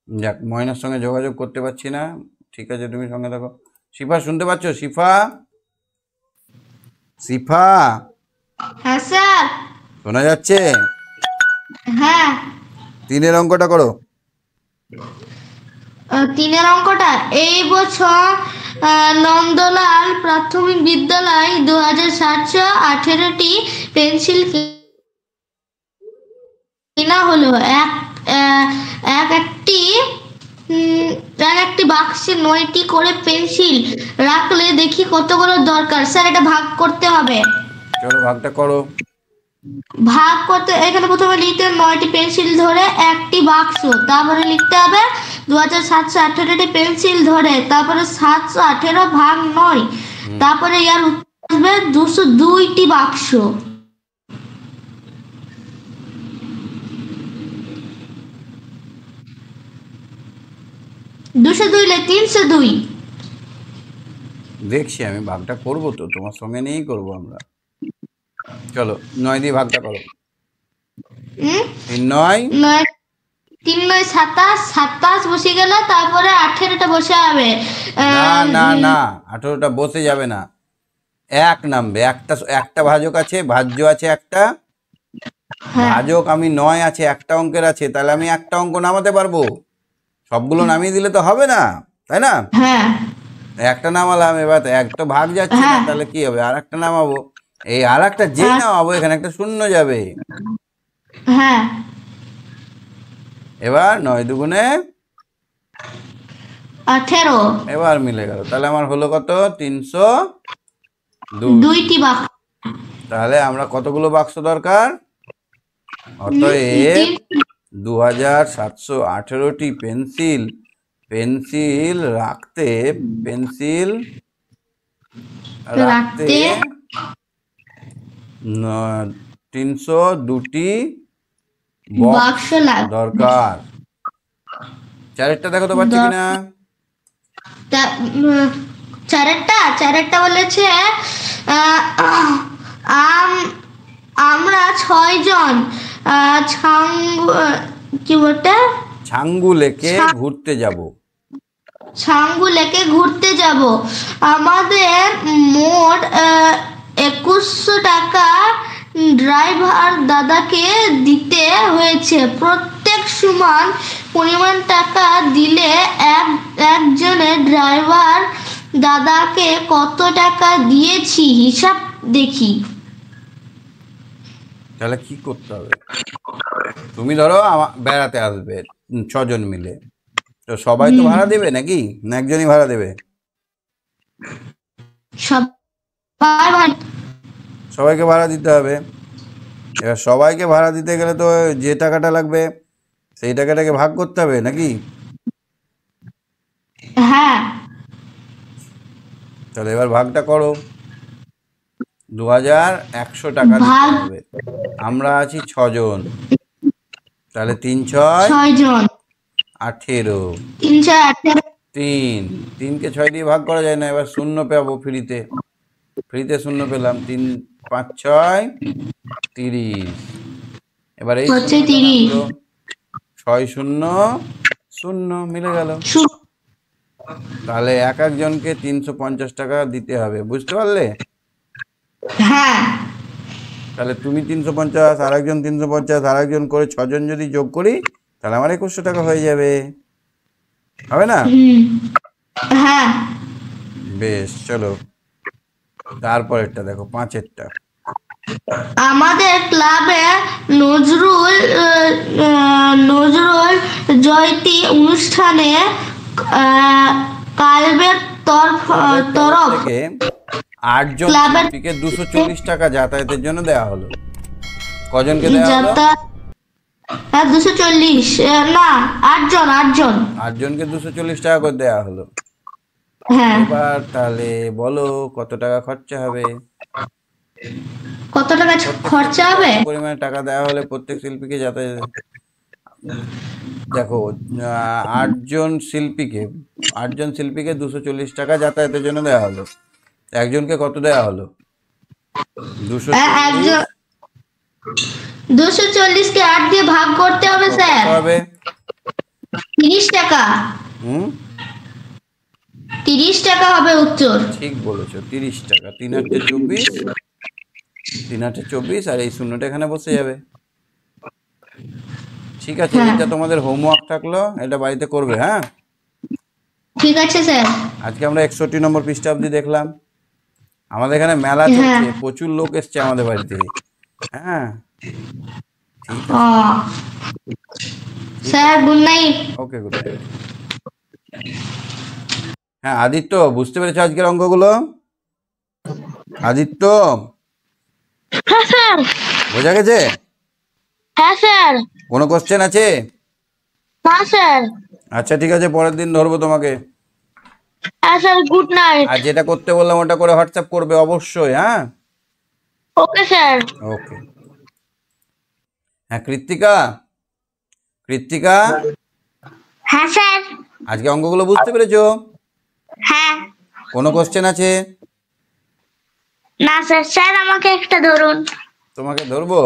যাক, ময়নার সঙ্গে যোগাযোগ করতে পারছি না। ঠিক আছে, তুমি সঙ্গে থাকো। শিফা শুনতে পাচ্ছ? শিফা, শিফা, হ্যাঁ স্যার। শোনা যাচ্ছে? হ্যাঁ। 3-এর অঙ্কটা করো। 3-এর অঙ্কটা, এই বছর নন্দলাল প্রাথমিক বিদ্যালয় 2718টি পেন্সিল কেনা হলো। একটি বাক্সে 9টি করে পেন্সিল রাখলে দেখি কতগুলো দরকার। স্যার এটা ভাগ করতে হবে। চলো ভাগটা করো। ভাগ করতে এখানে প্রথমে লিখতে হবে 9টি পেন্সিল ধরে একটি বাক্স, তারপরে লিখতে হবে 2718টি পেন্সিল ধরে, তারপরে 718 ভাগ 9, তারপরে এর উত্তর আসবে 202টি বাক্স। 202 লে 302। দেখছি আমি ভাগটা করবো তো, তোমার সঙ্গে নিয়েই করবো আমরা। চলো 9 দিয়ে ভাগটা করো। হুম 3 9 নয় 3 9 27, 27 বসে গেল, তারপরে 18টা বসে যাবে। না না না, 18টা বসে যাবে না, এক নামবে। একটা ভাজক আছে, ভাজ্য আছে একটা, হ্যাঁ ভাজক আমি 9 আছে, একটা অঙ্কের আছে, তাহলে আমি একটা অঙ্ক নামাতে পারবো। সবগুলো নামিয়ে দিলে তো হবে না, তাই না? হ্যাঁ একটা নামালাম, এবার এক তো ভাগ যাচ্ছে না, হ্যাঁ তাহলে কি হবে, আর একটা নামাবো। এই আর একটা যেই নামাবো এখানে একটা শূন্য যাবে। হ্যাঁ এবার 9 দুগুণে, 18, এবার মিলে গেল, তাহলে আমার হলো কত, 302। 2টি বাক্স, তাহলে আমরা কতগুলো বাক্স দরকার, অতএব 2718টি পেন্সিল রাখতে, পেন্সিল রাখতে 302টি বক্স বাক্স লাগবে। দরকার। চারেরটা দেখো তো পাচ্ছি কিনা। চারেরটা বলেছে আমরা 6 জন কি বলতে, ছাঙ্গু লেকে ঘুরতে যাব। ছাঙ্গু লেকে ঘুরতে যাব। আমাদের মোট 2100 টাকা ড্রাইভার দাদাকে দিতে হয়েছে। প্রত্যেক সমান পরিমাণ টাকা দিলে একজনের ড্রাইভার দাদাকে কত টাকা দিয়েছি হিসাব দেখি। তাহলে কি করতে হবে, তুমি ধরো বেড়াতে আসবে 6 জন মিলে, তো সবাই তো ভাড়া দেবে নাকি, না একজনই ভাড়া দেবে? সবাইকে ভাড়া দিতে হবে। এবার সবাইকে ভাড়া দিতে গেলে তো যে টাকাটা লাগবে সেই টাকাটাকে ভাগ করতে হবে নাকি? হ্যাঁ তাহলে এবার ভাগটা করো। 2100 টাকা দিতে হবে, আমরা আছি 6 জন, তাহলে 3 6 6 জন 18, 3কে 6 দিয়ে ভাগ করা যায় না, এবার শূন্য পাবো ফ্রিতে শূন্য পেলাম, 3 5 6 30। এবার এই 6 0 0 মিলে গেল। তাহলে একজনকে 350 টাকা দিতে হবে, বুঝতে পারলে? হ্যাঁ তাহলে তুমি 350, আর একজন 350, আর একজন করে 6 জন যদি যোগ করি, তাহলে আমার 2100 টাকা হয়ে যাবে, হবে না? হ্যাঁ বেশ, চলো তারপরেরটা দেখো, 5এরটা। আমাদের ক্লাবে নজরুল জয়ন্তী অনুষ্ঠানে ক্লাবের তরফ থেকে 8 জন শিল্পীকে 240 টাকা যাতায়াতের জন্য দেওয়া হলো। কজনকে দেওয়া হলো? 240 না, 8 জন 8 জনকে 240 টাকা করে দেওয়া হলো। হ্যাঁ এবার তাহলে বলো কত টাকা খরচা হবে, কত টাকা খরচা হবে? পরিমাণে টাকা দেওয়া হলে প্রত্যেক শিল্পীকে যাতায়াত, দেখো 8 জন শিল্পীকে 240 টাকা যাতায়াতের জন্য দেওয়া হলো, একজনকে কত দেওয়া হলো? 240 কে 8 দিয়ে ভাগ করতে হবে স্যার, হবে 30 টাকা। 30 টাকা হবে উত্তর। ঠিক বলেছো, 30 টাকা। 3 8 24, 3 8 24, আর এই শূন্যটা এখানে বসে যাবে। ঠিক আছে, এটা তোমাদের হোমওয়ার্ক থাকলো, এটা বাড়িতে করবে। হ্যাঁ ঠিক আছে স্যার। আজকে আমরা 61 নম্বর পৃষ্ঠা অবধি দেখলাম। আমাদের এখানে মেলা চলছে, প্রচুর লোক এসছে আমাদের বাড়িতে। হ্যাঁ স্যার গুড নাইট। ওকে, গুড নাইট। হ্যাঁ আদিত্য, বুঝতে পেরেছো আজকের অঙ্কগুলো? আদিত্য, হ্যাঁ স্যার। বোঝা গেছে? হ্যাঁ স্যার। কোনো কোশ্চেন আছে? না স্যার। আচ্ছা ঠিক আছে, পরের দিন ধরবো তোমাকে। হ্যাঁ স্যার, গুড নাইট। আর যেটা করতে বললাম ওটা করে হোয়াটসঅ্যাপ করবে অবশ্যই। হ্যাঁ ওকে স্যার। ওকে। হ্যাঁ কৃত্তিকা, হ্যাঁ স্যার। আজকে অঙ্কগুলো বুঝতে পেরেছো? হ্যাঁ। কোনো কোশ্চেন আছে? না স্যার, স্যার আমাকে একটা ধরুন। তোমাকে ধরবো?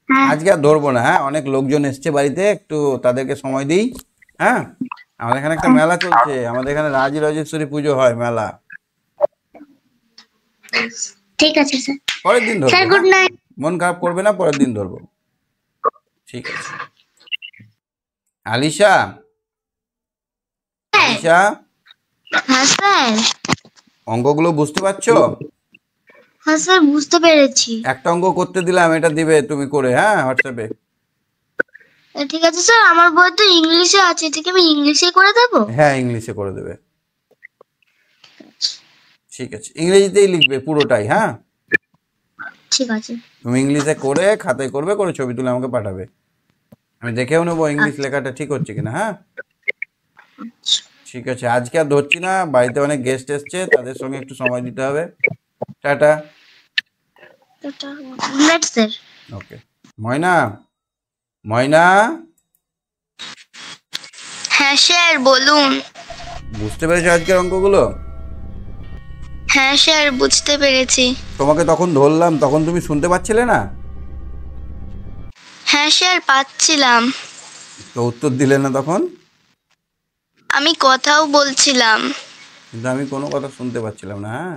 হ্যাঁ আজকে আর ধরবো না, হ্যাঁ, অনেক লোকজন এসছে বাড়িতে, একটু তাদেরকে সময় দিই। হ্যাঁ, আমাদের এখানে একটা মেলা চলছে, আমাদের এখানে রাজরাজেশ্বরী পুজো হয়, মেলা। ঠিক আছে স্যার। পরের দিন স্যার ধরবো, গুড হ্যাঁ, নাইট। মন খারাপ করবে না, পরের দিন ধরবো। ঠিক আছে। আলিশা, আলিশা, হ্যাঁ স্যার। অঙ্কগুলো বুঝতে পারছো? হ্যাঁ স্যার, বুঝতে পেরেছি। একটা অঙ্ক করতে দিলাম, এটা দিবে তুমি করে, হ্যাঁ, হোয়াটসঅ্যাপে। ঠিক আছে স্যার, আমার বই তো ইংলিশে আছে, ঠিক আমি ইংলিশে করে দেবো। হ্যাঁ, ইংলিশে করে দেবে। ঠিক আছে, ইংরেজিতেই লিখবে পুরোটাই, হ্যাঁ। ঠিক আছে। তুমি ইংলিশে করে খাতায় করবে, করে ছবি তুলে আমাকে পাঠাবে, আমি দেখেও নেবো ইংলিশ লেখাটা ঠিক হচ্ছে কিনা, হ্যাঁ। ঠিক আছে, আজকে আর ধরছি না, বাড়িতে অনেক গেস্ট এসছে, তাদের সঙ্গে একটু সময় দিতে হবে। Tata. Good night sir. Okay. Moyna, Moyna, হ্যাঁ স্যার বলুন। বুঝতে পেরেছো আজকের অঙ্কগুলো? হ্যাঁ স্যার, বুঝতে পেরেছি। তোমাকে তখন ধরলাম, তখন তুমি শুনতে পাচ্ছিলে না, হ্যাঁ স্যার, পাচ্ছিলাম। তো উত্তর দিলে না তখন। আমি কথাও বলছিলাম। কিন্তু আমি কোনো কথা শুনতে পাচ্ছিলাম না, হ্যাঁ।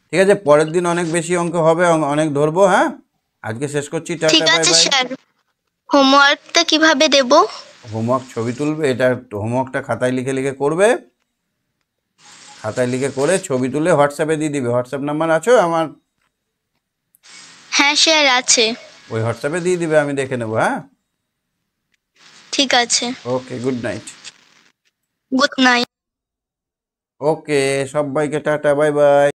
ঠিক আছে, পরের দিন অনেক বেশি অঙ্ক হবে, অনেক ধরবো, হ্যাঁ। আজকে শেষ করছি, ঠিক টাটা, বাই আছে বাই। স্যার। হোমওয়ার্কটা কিভাবে দেব? হোমওয়ার্ক ছবি তুলবে, এটা হোমওয়ার্কটা খাতায় লিখে লিখে করবে, খাতায় লিখে করে ছবি তুলে হোয়াটসঅ্যাপে দিয়ে দিবে। হোয়াটসঅ্যাপ নাম্বার আছো আমার? হ্যাঁ স্যার আছে। ওই হোয়াটসঅ্যাপে দিয়ে দিবে, আমি দেখে নেবো, হ্যাঁ। ঠিক আছে। Okay, good night. Good night. Okay, সবাইকে টাটা, বাই বাই।